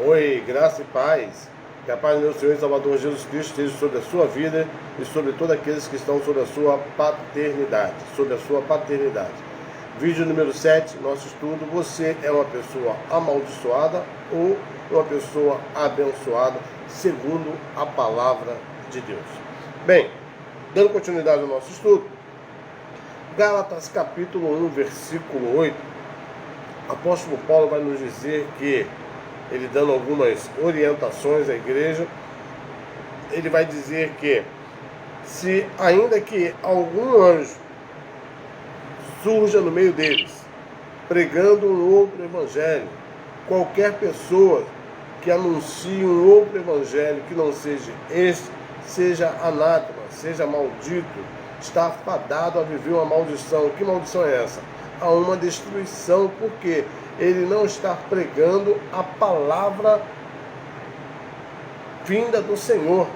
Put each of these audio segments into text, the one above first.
Oi, graça e paz. Que a paz do meu Senhor e Salvador Jesus Cristo esteja sobre a sua vida e sobre todos aqueles que estão sobre a sua paternidade. Sobre a sua paternidade. Vídeo número 7, nosso estudo. Você é uma pessoa amaldiçoada ou uma pessoa abençoada, segundo a palavra de Deus? Bem, dando continuidade ao nosso estudo, Gálatas capítulo 1, versículo 8, o apóstolo Paulo vai nos dizer que, ele dando algumas orientações à igreja, ele vai dizer que se ainda que algum anjo surja no meio deles, pregando um outro evangelho, qualquer pessoa que anuncie um outro evangelho que não seja este, seja anátema, seja maldito, está fadado a viver uma maldição. Que maldição é essa? A uma destruição, porque ele não está pregando a palavra vinda do Senhor.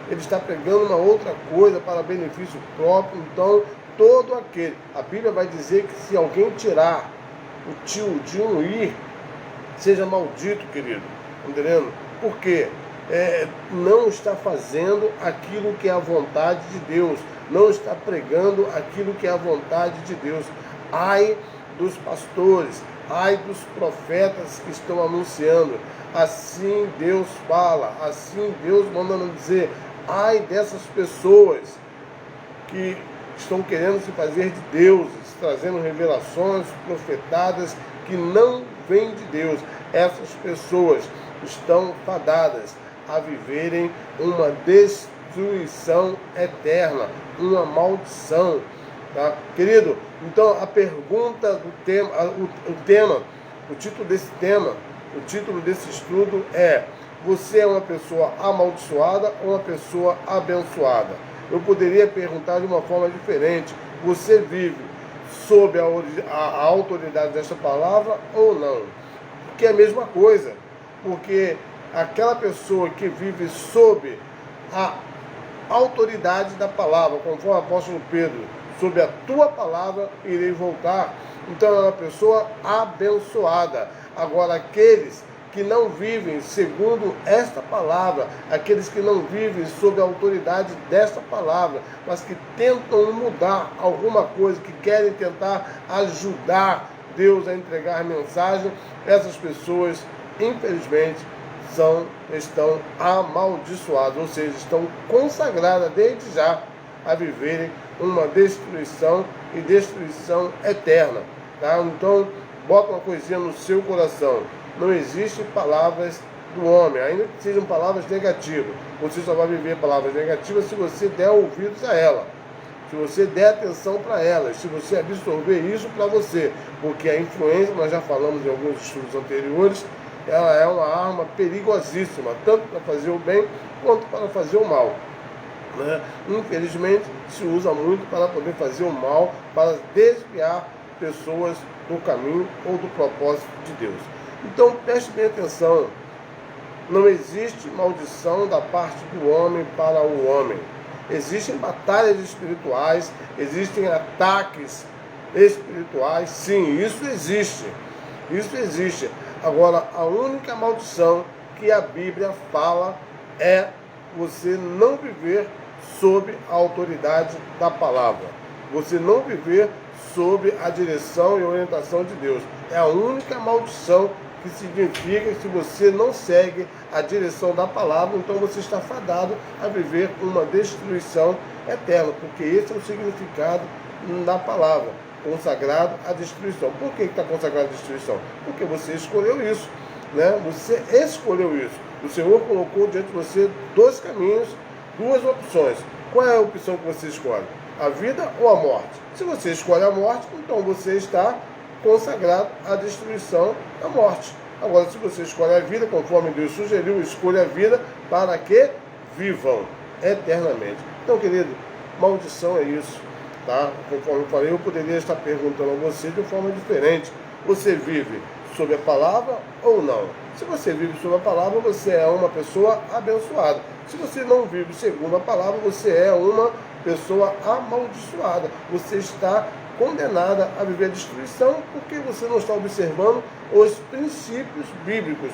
Ele está pregando uma outra coisa para benefício próprio. Então, todo aquele, a Bíblia vai dizer que se alguém tirar o tio de um ir, seja maldito, querido. Entendendo? Porque não está fazendo aquilo que é a vontade de Deus. Não está pregando aquilo que é a vontade de Deus. Ai dos pastores, ai dos profetas que estão anunciando. Assim Deus fala, assim Deus manda nos dizer. Ai dessas pessoas que estão querendo se fazer de deuses, trazendo revelações profetadas que não vêm de Deus. Essas pessoas estão fadadas a viverem uma destruição eterna, uma maldição. Tá? Querido, então a pergunta do tema, o título desse estudo é: você é uma pessoa amaldiçoada ou uma pessoa abençoada? Eu poderia perguntar de uma forma diferente: você vive sob a autoridade desta palavra ou não? Que é a mesma coisa, porque aquela pessoa que vive sob a autoridade da palavra, conforme o apóstolo Pedro, sob a tua palavra irei voltar, então é uma pessoa abençoada. Agora, aqueles que não vivem segundo esta palavra, aqueles que não vivem sob a autoridade desta palavra, mas que tentam mudar alguma coisa, que querem tentar ajudar Deus a entregar mensagem, essas pessoas, infelizmente, estão amaldiçoadas, ou seja, estão consagradas desde já a viverem uma destruição e destruição eterna. Tá? Então, bota uma coisinha no seu coração: não existem palavras do homem, ainda que sejam palavras negativas. Você só vai viver palavras negativas se você der ouvidos a ela, se você der atenção para elas, se você absorver isso para você, porque a influência, nós já falamos em alguns estudos anteriores, ela é uma arma perigosíssima, tanto para fazer o bem quanto para fazer o mal. Né? Infelizmente, se usa muito para poder fazer o mal, para desviar pessoas do caminho ou do propósito de Deus. Então, preste bem atenção: não existe maldição da parte do homem para o homem. Existem batalhas espirituais, existem ataques espirituais, sim, isso existe. Isso existe. Agora, a única maldição que a Bíblia fala é você não viver sob a autoridade da palavra. Você não viver sob a direção e orientação de Deus. É a única maldição que significa que se você não segue a direção da palavra, então você está fadado a viver uma destruição eterna, porque esse é o significado da palavra: consagrado à destruição. Por que está consagrado à destruição? Porque você escolheu isso, né? Você escolheu isso. O Senhor colocou diante de você dois caminhos, duas opções. Qual é a opção que você escolhe? A vida ou a morte? Se você escolhe a morte, então você está consagrado à destruição da morte. Agora, se você escolhe a vida, conforme Deus sugeriu, escolha a vida para que vivam eternamente. Então, querido, maldição é isso. Tá? Conforme eu falei, eu poderia estar perguntando a você de forma diferente: você vive sob a palavra ou não? Se você vive sob a palavra, você é uma pessoa abençoada. Se você não vive segundo a palavra, você é uma pessoa amaldiçoada. Você está condenada a viver a destruição porque você não está observando os princípios bíblicos.